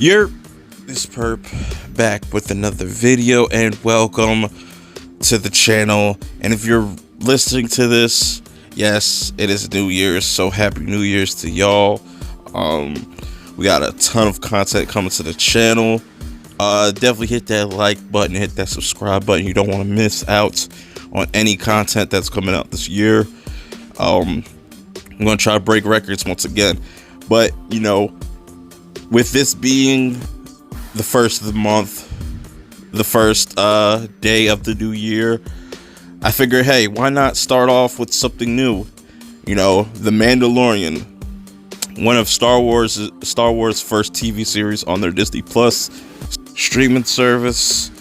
You're this perp back with another video, and welcome to the channel. And if you're listening to this, yes, it is New Year's, so happy New Year's to y'all. We got a ton of content coming to the channel. Definitely hit that like button, hit that subscribe button. You don't want to miss out on any content that's coming out this year. I'm gonna try to break records once again, but you know, with this being the first of the month, the first day of the new year, I figured, hey, why not start off with something new? You know, The Mandalorian, one of Star Wars' first TV series on their Disney Plus streaming service.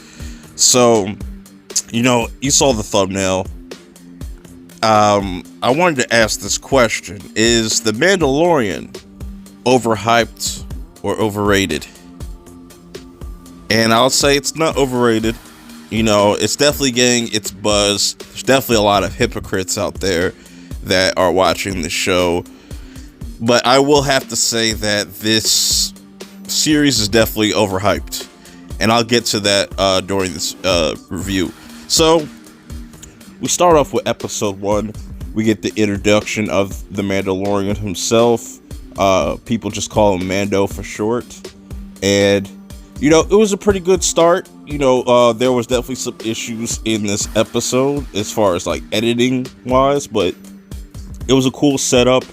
So, you know, you saw the thumbnail. I wanted to ask this question: is The Mandalorian overhyped or overrated? And I'll say it's not overrated. You know, it's definitely getting its buzz. There's definitely a lot of hypocrites out there that are watching the show. But I will have to say that this series is definitely overhyped. And I'll get to that during this review. So, we start off with episode 1. We get the introduction of the Mandalorian himself. People just call him Mando for short. And, you know, it was a pretty good start. You know, there was definitely some issues in this episode as far as like editing wise, but it was a cool setup.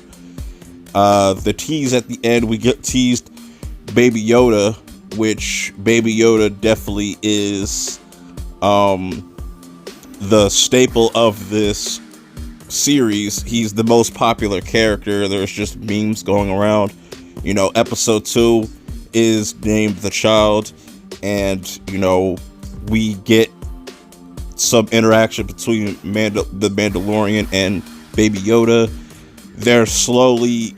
The tease at the end, we get teased Baby Yoda, which Baby Yoda definitely is the staple of this series. He's the most popular character. There's just memes going around. You know, episode 2 is named The Child, and you know, we get some interaction between the Mandalorian and Baby Yoda. They're slowly,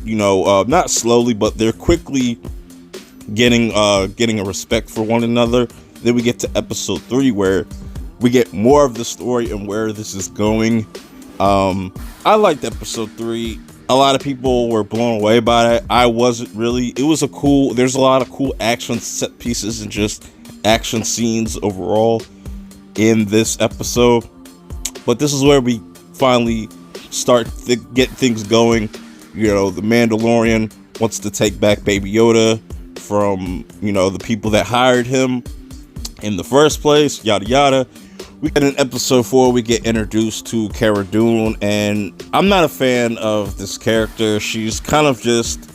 you know, not slowly, but they're quickly getting a respect for one another. Then we get to episode 3, where we get more of the story and where this is going. I liked episode 3. A lot of people were blown away by it. I wasn't really. It was there's a lot of cool action set pieces and just action scenes overall in this episode. But this is where we finally start to get things going. You know, the Mandalorian wants to take back Baby Yoda from, you know, the people that hired him in the first place, yada yada. We get in episode 4, we get introduced to Cara Dune, and I'm not a fan of this character. She's kind of just,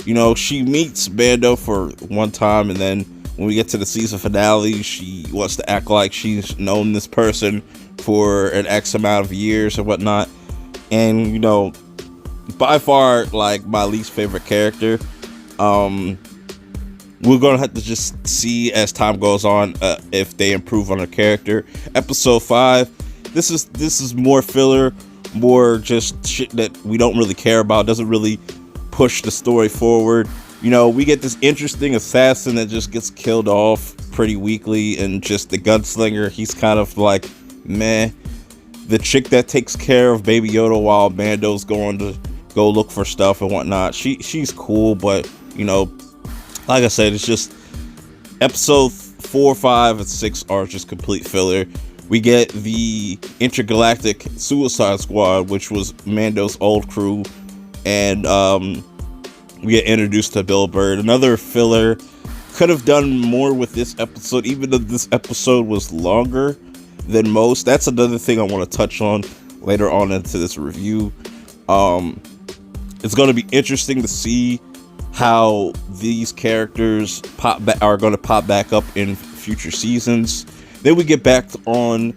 you know, she meets Mando for one time, and then when we get to the season finale, she wants to act like she's known this person for an X amount of years or whatnot. And, you know, by far, like, my least favorite character. We're gonna have to just see as time goes on if they improve on her character. Episode 5, this is more filler, more just shit that we don't really care about. Doesn't really push the story forward. You know, we get this interesting assassin that just gets killed off pretty weakly, and just the gunslinger, he's kind of like meh. The chick that takes care of Baby Yoda while Mando's going to go look for stuff and whatnot, she's cool, but you know, like I said, it's just episode 4, 5, and 6 are just complete filler. We get the Intergalactic Suicide Squad, which was Mando's old crew, and we get introduced to Bill Bird. Another filler. Could have done more with this episode, even though this episode was longer than most. That's another thing I want to touch on later on into this review. It's going to be interesting to see how these characters are going to pop back up in future seasons. Then we get back on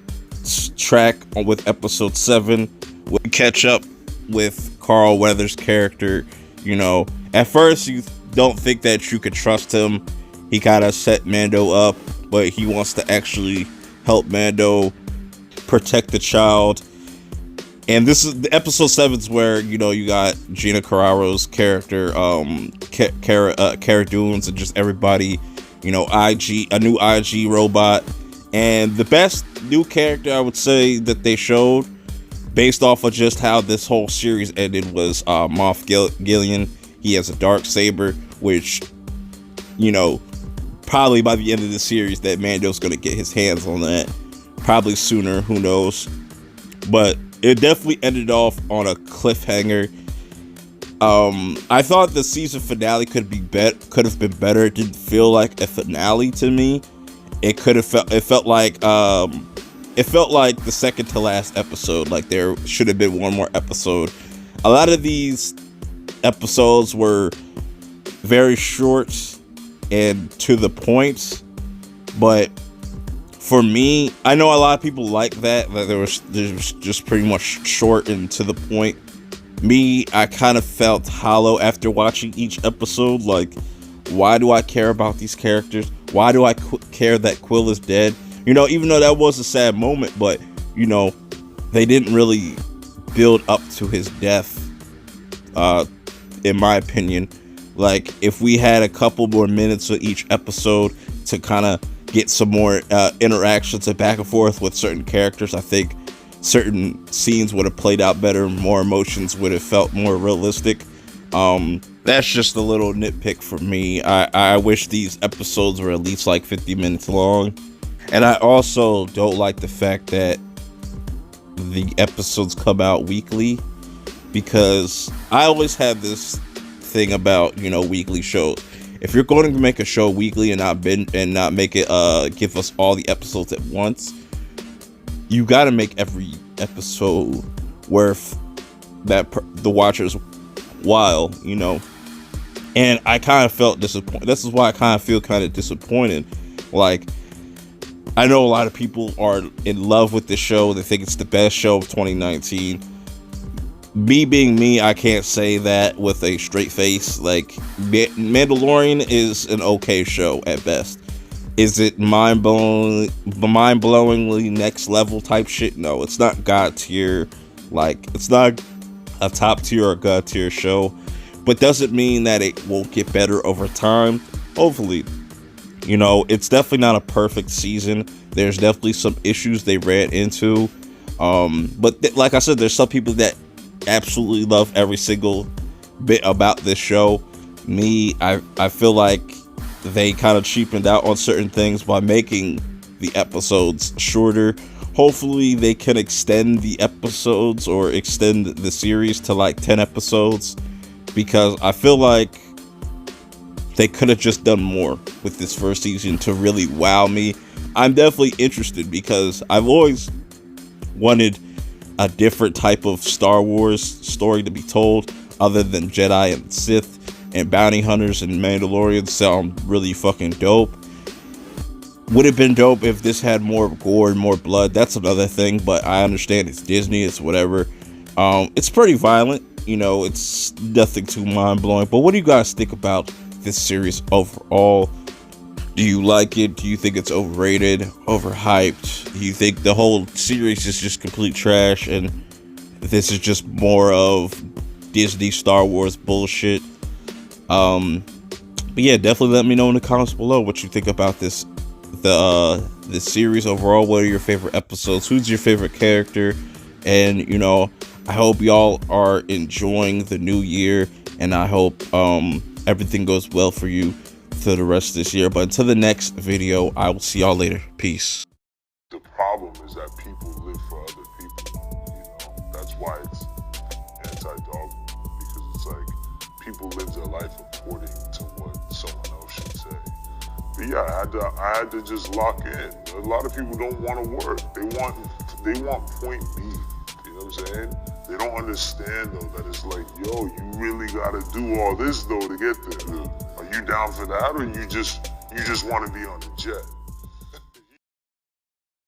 track with episode 7. We catch up with Carl Weathers' character. You know, at first you don't think that you could trust him. He kind of set Mando up, but he wants to actually help Mando protect the child. And this is the episode 7's where, you know, you got Gina Carano's character, Cara Dune's, and just everybody, you know, a new IG robot. And the best new character I would say that they showed, based off of just how this whole series ended, was Moff Gideon. He has a dark saber, which probably by the end of the series that Mando's gonna get his hands on that. Probably sooner, who knows? But it definitely ended off on a cliffhanger. I thought the season finale could have been better. It didn't feel like a finale to me. It felt like the second to last episode. Like there should have been one more episode. A lot of these episodes were very short and to the point, but for me, I know a lot of people like that there was just pretty much short and to the point. Me, I kind of felt hollow after watching each episode. Like, why do I care about these characters? Why do I care that Quill is dead? Even though that was a sad moment, but they didn't really build up to his death, in my opinion. Like, if we had a couple more minutes of each episode to kind of get some more interactions and back and forth with certain characters, I think certain scenes would have played out better. More emotions would have felt more realistic. That's just a little nitpick for me. I wish these episodes were at least like 50 minutes long. And I also don't like the fact that the episodes come out weekly, because I always have this thing about weekly shows. If you're going to make a show weekly and not make it give us all the episodes at once, you got to make every episode worth the watcher's while, And I kind of felt disappointed. This is why I kind of feel kind of disappointed. Like, I know a lot of people are in love with this show. They think it's the best show of 2019. Me being me, I can't say that with a straight face. Like, Mandalorian is an okay show at best. Is it mind-blowingly next level type shit? No, it's not God tier. Like, it's not a top tier or God tier show. But doesn't mean that it won't get better over time. Hopefully. It's definitely not a perfect season. There's definitely some issues they ran into. But like I said, there's some people that absolutely love every single bit about this show. Me, I feel like they kind of cheapened out on certain things by making the episodes shorter. Hopefully they can extend the episodes or extend the series to like 10 episodes, because I feel like they could have just done more with this first season to really wow me. I'm definitely interested because I've always wanted a different type of Star Wars story to be told other than Jedi and Sith, and bounty hunters and Mandalorians sound really fucking dope. Would have been dope if this had more gore and more blood. That's another thing, but I understand it's Disney, it's whatever. It's pretty violent, it's nothing too mind-blowing. But what do you guys think about this series overall? Do you like it? Do you think it's overrated, overhyped? Do you think the whole series is just complete trash and this is just more of Disney Star Wars bullshit? But yeah, definitely let me know in the comments below what you think about this series overall. What are your favorite episodes? Who's your favorite character? And I hope y'all are enjoying the new year, and I hope everything goes well for you for the rest of this year. But until the next video, I will see y'all later. Peace. The problem is that people live for other people. That's why it's anti-dogma, because it's like people live their life according to what someone else should say. But yeah, I had to just lock in. A lot of people don't want to work. They want point B. You know what I'm saying? They don't understand though that it's like, yo, you really gotta do all this though to get there. Are you down for that, or you just want to be on the jet?